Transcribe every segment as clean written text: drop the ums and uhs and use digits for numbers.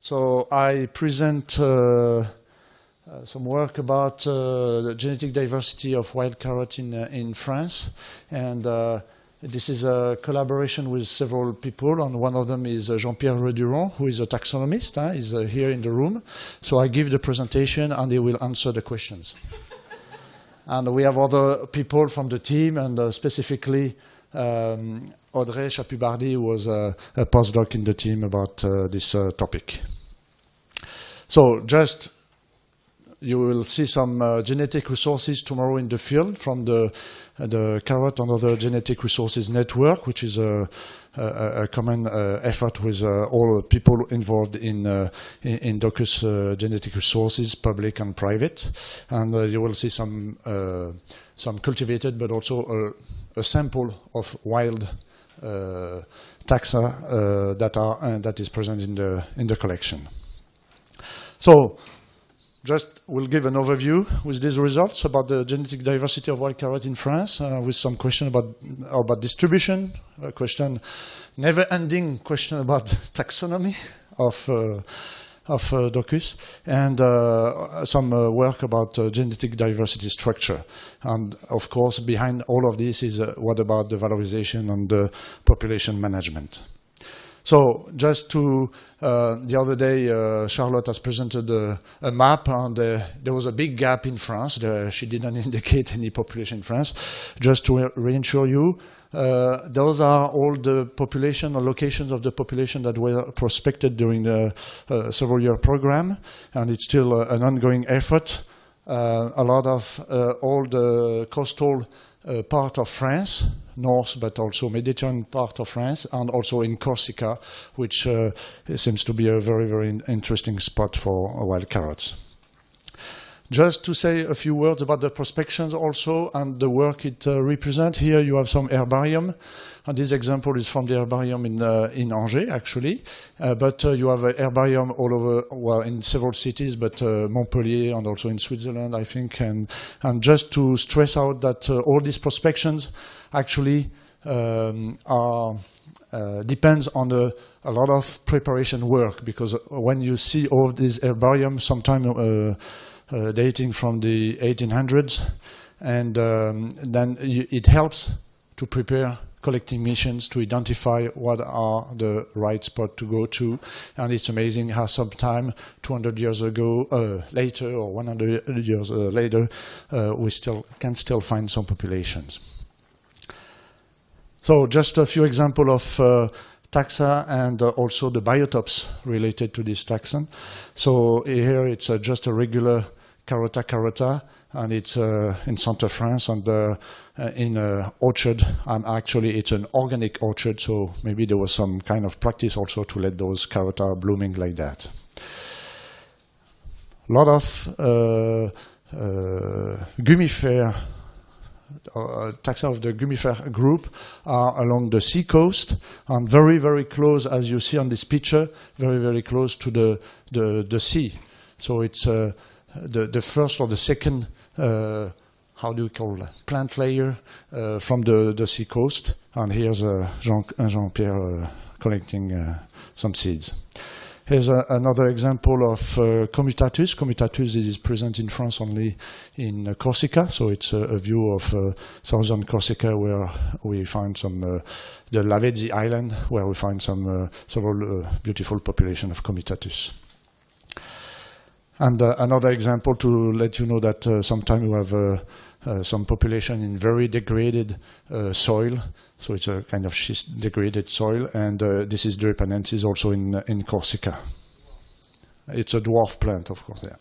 So I present some work about the genetic diversity of wild carrot in France, and this is a collaboration with several people, and one of them is Jean-Pierre Redurant, who is a taxonomist. He's here in the room. So I give the presentation, and he will answer the questions. And we have other people from the team, and specifically Audrey Chapubardi was a postdoc in the team about this topic. So just, you will see some genetic resources tomorrow in the field from the Carotte and Other Genetic Resources Network, which is a common effort with all people involved in Docus genetic resources, public and private. And you will see some cultivated, but also a sample of wild taxa that is present in the collection. So, just we'll give an overview with these results about the genetic diversity of wild carrot in France, with some question about distribution, a question, never-ending question about taxonomy of Docus, and some work about genetic diversity structure. And of course, behind all of this is what about the valorization and the population management. So just to, the other day, Charlotte has presented a map, and there was a big gap in France. She didn't indicate any population in France. Just to reassure you, those are all the population or locations of the population that were prospected during the several-year program, and it's still an ongoing effort. A lot of all the coastal part of France, north, but also Mediterranean part of France, and also in Corsica, which seems to be a very, very interesting spot for wild carrots. Just to say a few words about the prospections also and the work it represents. Here you have some herbarium, and this example is from the herbarium in Angers, actually. But you have a herbarium all over, well, in several cities, but Montpellier and also in Switzerland, I think. And just to stress out that all these prospections actually depends on a lot of preparation work, because when you see all these herbariums, sometimes dating from the 1800s, and then it helps to prepare collecting missions to identify what are the right spot to go to. And it's amazing how sometime 200 years ago, later, or 100 years later, we can still find some populations. So just a few examples of taxa and also the biotopes related to this taxon. So here it's just a regular carota, and it's in Centre France, and in an orchard, and actually it's an organic orchard, so maybe there was some kind of practice also to let those carota blooming like that. A lot of gummifera, taxa of the gummifera group are along the sea coast, and very, very close, as you see on this picture, very, very close to the sea. So it's the first or the second, how do we call it, plant layer from the sea coast. And here's Jean-Pierre collecting some seeds. Here's another example of Commutatus. Commutatus is present in France only in Corsica, so it's a view of southern Corsica, where we find some, the Lavezzi Island, where we find some several beautiful population of Commutatus. And another example to let you know that sometimes we have some population in very degraded soil. So it's a kind of schist degraded soil, and this is Drepanensis also in Corsica. It's a dwarf plant, of course, yeah.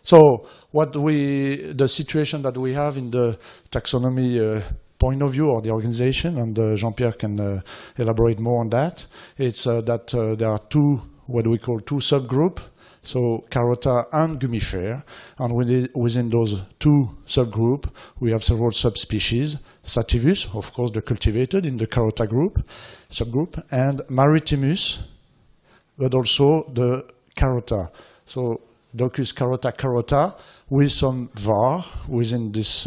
So the situation that we have in the taxonomy point of view, or the organization, and Jean-Pierre can elaborate more on that, it's that there are what we call two subgroups. So carota and gummifera, and within those two subgroups, we have several subspecies. Sativus, of course, the cultivated in the carota subgroup, and Maritimus, but also the carota. So Docus carota, with some var within this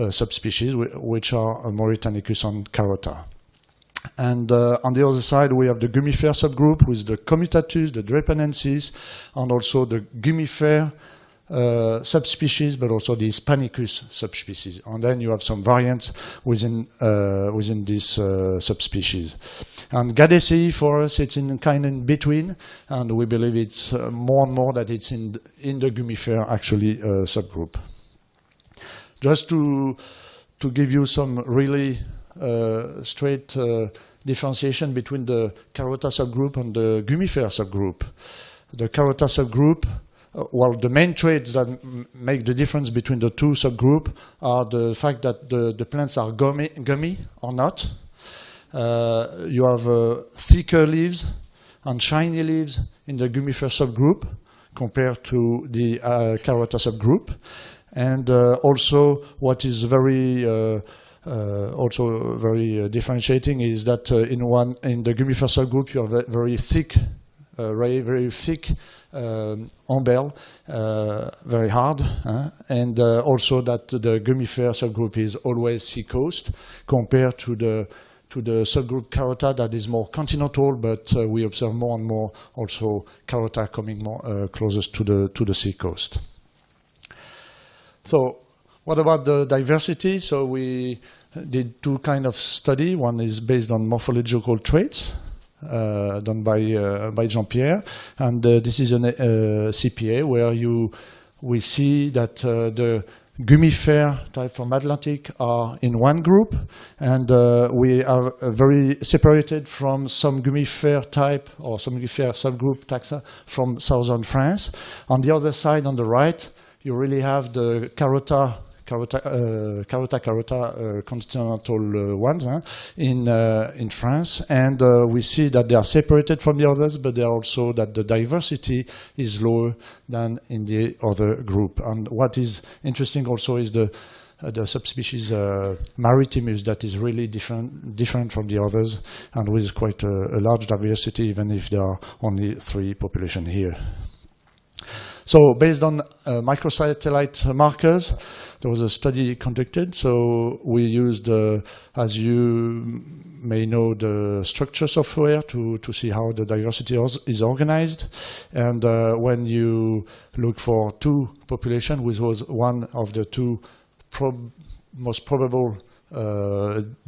subspecies, which are Mauritanicus and carota. And on the other side, we have the gummifer subgroup with the commutatus, the drepanensis, and also the gummifer subspecies, but also the Hispanicus subspecies. And then you have some variants within this subspecies. And Gadacei for us, it's kind of in between, and we believe it's more and more that it's in the gummifer actually subgroup. Just to give you some really straight differentiation between the Carotta subgroup and the gummifer subgroup. The Carotta subgroup, well, the main traits that make the difference between the two subgroups are the fact that the plants are gummy or not. You have thicker leaves and shiny leaves in the gummifer subgroup compared to the Carotta subgroup. And also what is very differentiating is that in the gummifer subgroup you have a very thick very thick umbel, very hard, and also that the gummifer subgroup is always seacoast compared to the subgroup Carotta that is more continental, but we observe more and more also Carotta coming more closest to the seacoast. So what about the diversity? So we did two kind of study. One is based on morphological traits, done by Jean-Pierre, and this is a CPA where we see that the gummifer type from Atlantic are in one group, and we are very separated from some gummifer type or some gummifer subgroup taxa from southern France. On the other side, on the right, you really have the Carotta continental ones in France, and we see that they are separated from the others, but they are also that the diversity is lower than in the other group. And what is interesting also is the subspecies maritimus that is really different from the others, and with quite a large diversity, even if there are only 3 populations here. So based on microsatellite markers, there was a study conducted. So we used, as you may know, the structure software to see how the diversity is organized. And when you look for 2 populations, which was one of the 2 most probable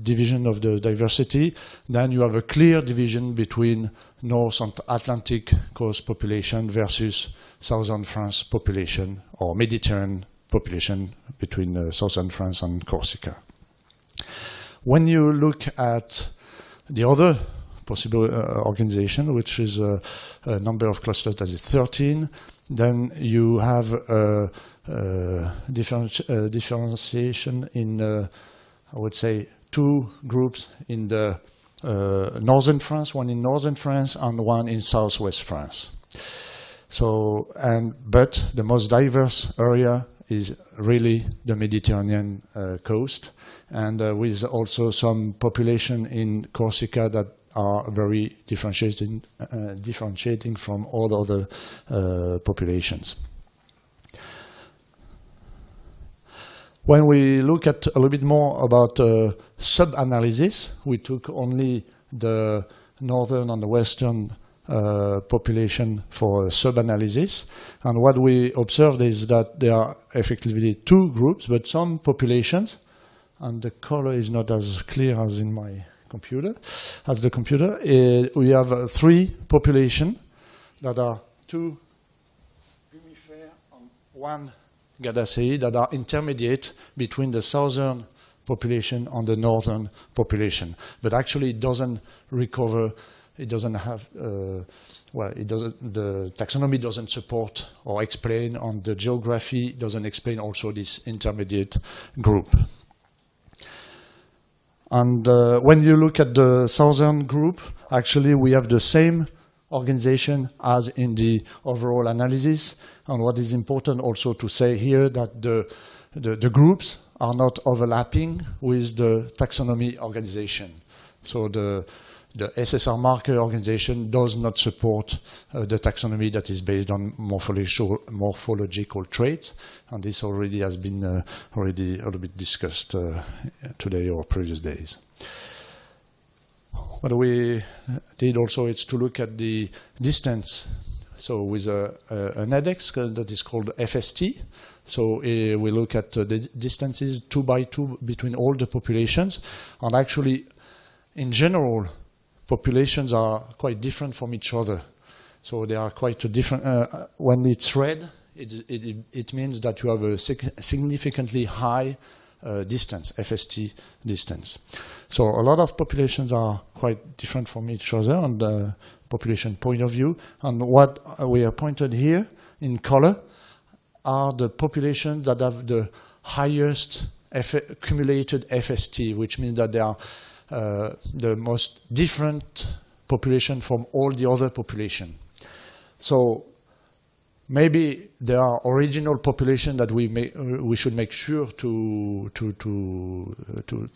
division of the diversity, then you have a clear division between North and Atlantic coast population versus Southern France population, or Mediterranean population between Southern France and Corsica. When you look at the other possible organization, which is a number of clusters that is 13, then you have a differentiation in I would say 2 groups in the northern France, one in northern France and one in southwest France. So, but the most diverse area is really the Mediterranean coast, and with also some population in Corsica that are very differentiating from all other populations. When we look at a little bit more about sub-analysis, we took only the northern and the western population for sub-analysis. And what we observed is that there are effectively 2 groups, but some populations, and the color is not as clear as in my computer, we have 3 populations that are 2 gummifer and 1 Gadacei that are intermediate between the southern population and the northern population. But actually it doesn't recover, it doesn't have, the taxonomy doesn't support or explain, and the geography doesn't explain also this intermediate group. And when you look at the southern group, actually we have the same organization as in the overall analysis. And what is important also to say here that the groups are not overlapping with the taxonomy organization. So the SSR marker organization does not support the taxonomy that is based on morphological traits, and this already has been already a little bit discussed today or previous days. what we did also is to look at the distance. So with an index that is called FST. So we look at the distances 2 by 2 between all the populations. And actually, in general, populations are quite different from each other. So they are quite different. When it's red, it means that you have a significantly high distance, FST distance. So a lot of populations are quite different from each other on the population point of view. And what we are pointed here in color are the populations that have the highest accumulated FST, which means that they are the most different population from all the other population. So maybe there are original population that we should make sure to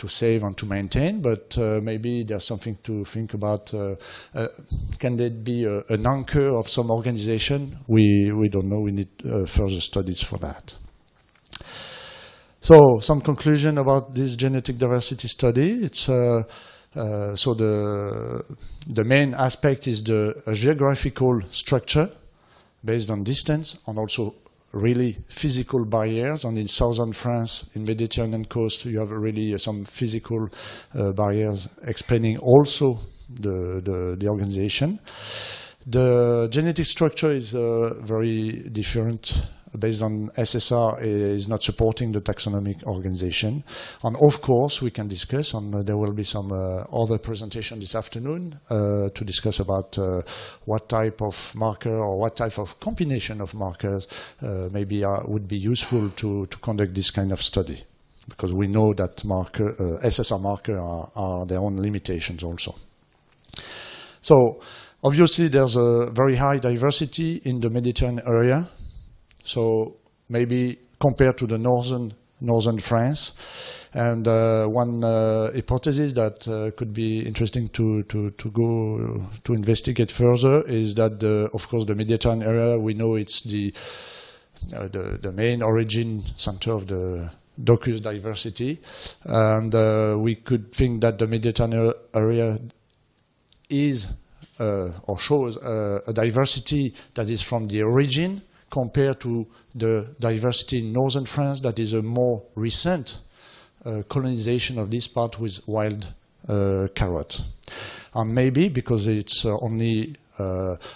save and to maintain, but maybe there's something to think about. Can there be an anchor of some organization? We don't know. We need further studies for that. So some conclusion about this genetic diversity study. It's so the main aspect is the geographical structure based on distance and also really physical barriers. And in southern France, in Mediterranean coast, you have really some physical barriers explaining also the organization. The genetic structure is very different. Based on SSR is not supporting the taxonomic organization. And of course, we can discuss, and there will be some other presentation this afternoon to discuss about what type of marker or what type of combination of markers maybe would be useful to conduct this kind of study. Because we know that SSR marker are their own limitations also. So obviously there's a very high diversity in the Mediterranean area. So maybe compared to the northern France, and one hypothesis that could be interesting to go to investigate further is that of course the Mediterranean area, we know it's the main origin center of the Docus diversity, and we could think that the Mediterranean area is or shows a diversity that is from the origin, compared to the diversity in northern France that is a more recent colonization of this part with wild carotte. And maybe because it's only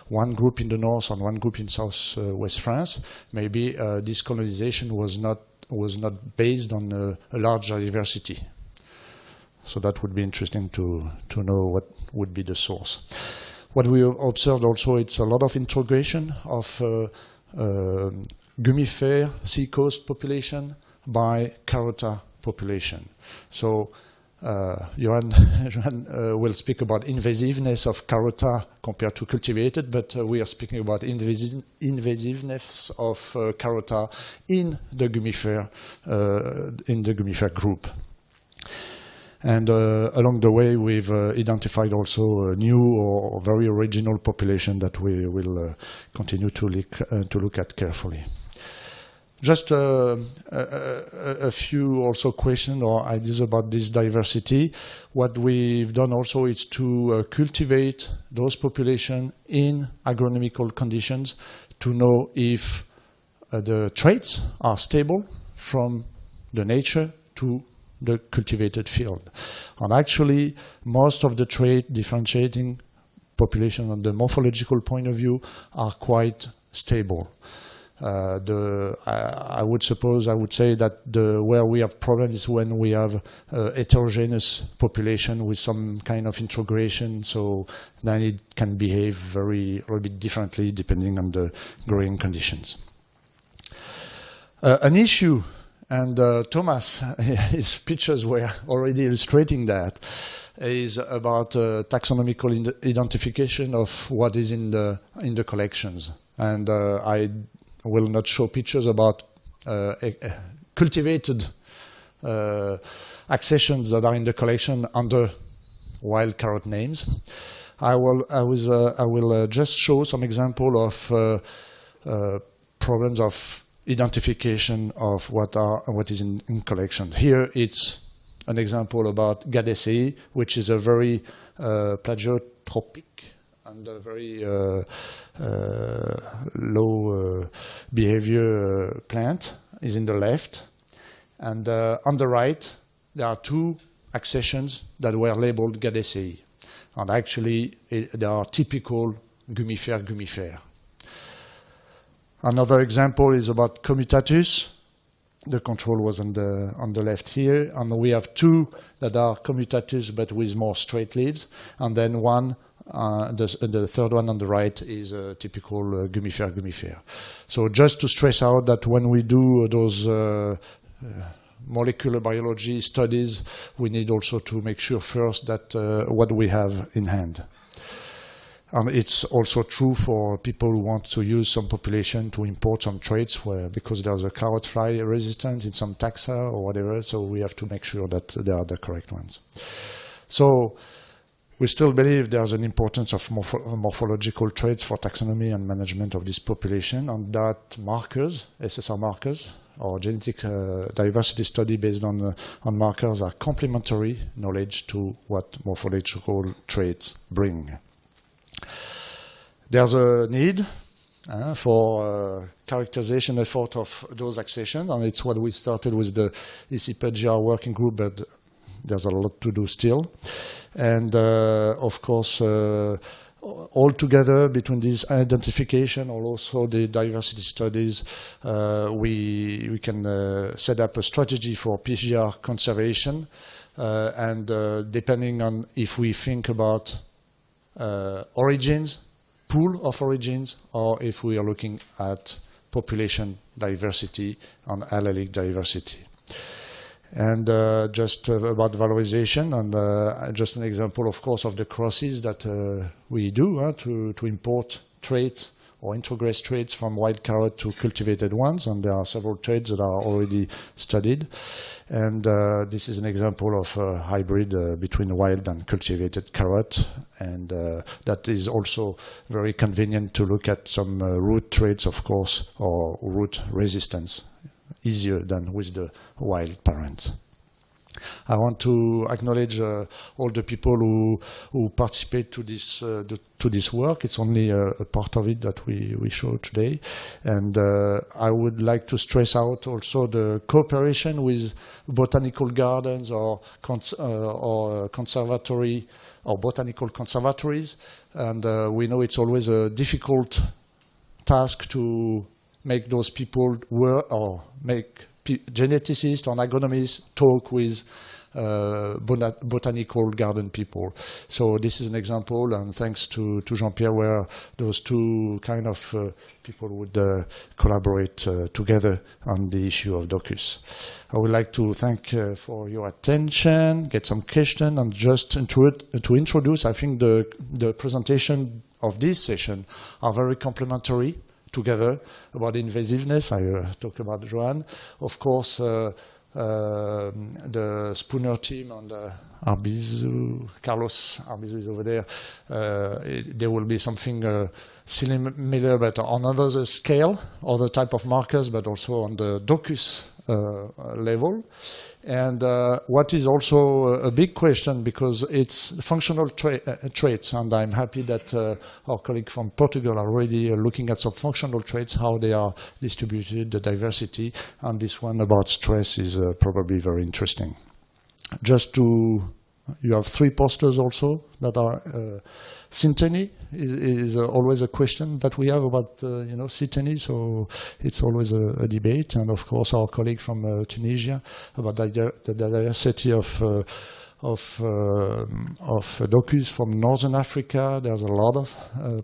one group in the north and one group in southwest France, maybe this colonization was not based on a large diversity. So that would be interesting to know what would be the source. What we observed also, it's a lot of integration of gummifère seacoast population by carotta population. So Johan will speak about invasiveness of carotta compared to cultivated, but we are speaking about invasiveness of carotta in the gummifère group. And along the way, we've identified also a new or very original population that we will continue to look at carefully. Just a few also questions or ideas about this diversity. What we've done also is to cultivate those populations in agronomical conditions to know if the traits are stable from the nature to the cultivated field. And actually, most of the trait differentiating population on the morphological point of view are quite stable. I would say that where we have problems is when we have heterogeneous population with some kind of integration, so then it can behave a little bit differently depending on the growing conditions. An issue, and Thomas, his pictures were already illustrating that, is about taxonomical identification of what is in the collections. And I will not show pictures about cultivated accessions that are in the collection under wild carotte names. I will just show some example of problems of identification of what is in collections. Here it's an example about Gadacei, which is a very plagiotropic and a very low behavior plant, is in the left. And on the right, there are two accessions that were labeled Gadacei. And actually, they are typical gummifère. Another example is about Commutatus. The control was on the left here. And we have two that are Commutatus, but with more straight leaves. And then one, the third one on the right is a typical gummifère. So just to stress out that when we do those molecular biology studies, we need also to make sure first that what we have in hand. And it's also true for people who want to use some population to import some traits because there's a carotte fly resistance in some taxa or whatever, so we have to make sure that they are the correct ones. So we still believe there's an importance of morphological traits for taxonomy and management of this population, and that markers, SSR markers, or genetic diversity study based on markers are complementary knowledge to what morphological traits bring. There's a need for characterization effort of those accessions, and it's what we started with the ECPGR working group, but there's a lot to do still. And of course, all together between this identification and also the diversity studies, we can set up a strategy for PGR conservation, and depending on if we think about origins, pool of origins, or if we are looking at population diversity and allelic diversity. And just about valorization, and just an example, of course, of the crosses that we do to import traits or introgress traits from wild carotte to cultivated ones, and there are several traits that are already studied. And this is an example of a hybrid between wild and cultivated carotte, and that is also very convenient to look at some root traits, of course, or root resistance, easier than with the wild parent. I want to acknowledge all the people who participate to this work. It's only a part of it that we show today. And I would like to stress out also the cooperation with botanical gardens or conservatory or botanical conservatories. And we know it's always a difficult task to make those people work or make geneticists or agronomists talk with botanical garden people. So this is an example, and thanks to Jean-Pierre, where those two kind of people would collaborate together on the issue of Docus. I would like to thank for your attention, get some questions, and just to introduce, I think the presentation of this session are very complementary together. About invasiveness, I talked about Joanne. Of course, the Spooner team and Carlos Arbizu is over there. There will be something similar, but on another scale, other type of markers, but also on the Docus level. And what is also a big question, because it's functional traits, and I'm happy that our colleague from Portugal are already looking at some functional traits, how they are distributed, the diversity, and this one about stress is probably very interesting. Just to, you have 3 posters also that are synteny is always a question that we have about synteny, so it's always a debate. And of course our colleague from Tunisia about the diversity of Docus from Northern Africa. There's a lot of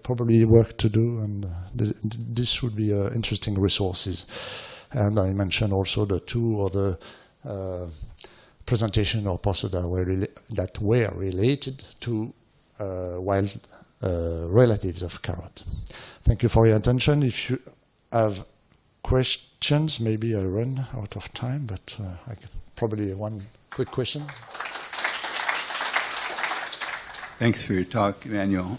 probably work to do, and this should be interesting resources. And I mentioned also the 2 other presentation or posters that were related to wild relatives of carotte. Thank you for your attention. If you have questions, maybe I run out of time, but I can probably one quick question. Thanks for your talk, Emmanuel.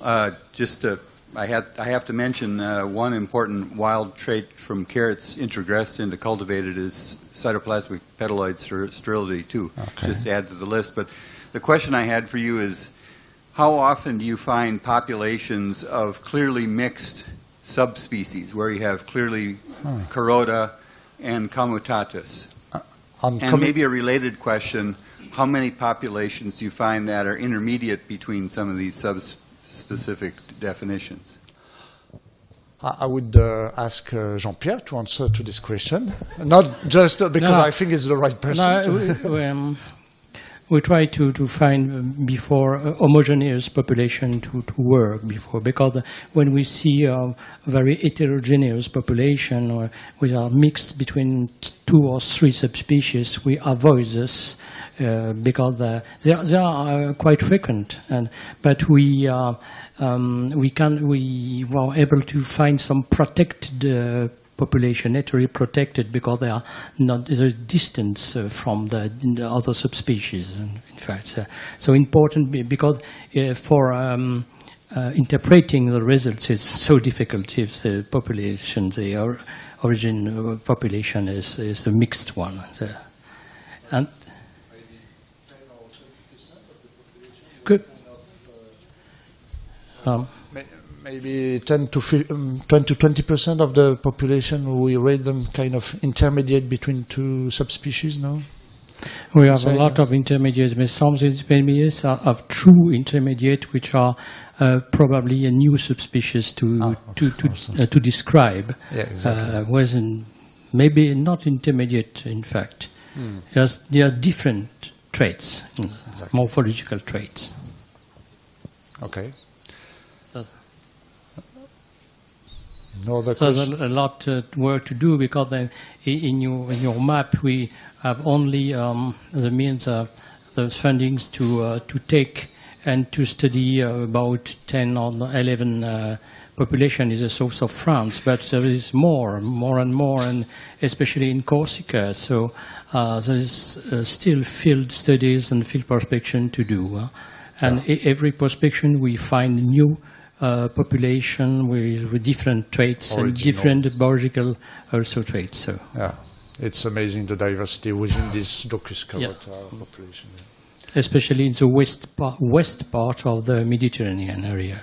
Just to I have to mention one important wild trait from carrots introgressed into cultivated is cytoplasmic petalloid sterility too, just to add to the list. But the question I had for you is, how often do you find populations of clearly mixed subspecies, where you have clearly carotta and comitatus? And maybe a related question, how many populations do you find that are intermediate between some of these specific definitions? I would ask Jean-Pierre to answer to this question, not just because I think he's the right person. We try to find before homogeneous population to work before, because when we see a very heterogeneous population which are mixed between 2 or 3 subspecies, we avoid this because they are quite frequent, but we were able to find some protected population, naturally protected, because they are not the distance from the other subspecies. In fact, so important because for interpreting the results is so difficult if the population, the origin population is a mixed one. And maybe 10 or 20% of the population. Good. Maybe 10 to 20% of the population, we rate them kind of intermediate between 2 subspecies now? We have a lot of intermediates, but some intermediates are true intermediate, which are probably a new subspecies to describe. Yeah, exactly. Maybe not intermediate, in fact. Just they are different traits, exactly. Morphological traits. Okay. So there's a lot of work to do, because then in your map we have only the means of the fundings to take and to study about 10 or 11 population is the source of France, but there is more and more, and especially in Corsica. So there is still field studies and field prospection to do, and every prospection we find new population with different traits and different biological also traits. So yeah, it's amazing the diversity within this Docus carotta population. Especially in the west part of the Mediterranean area.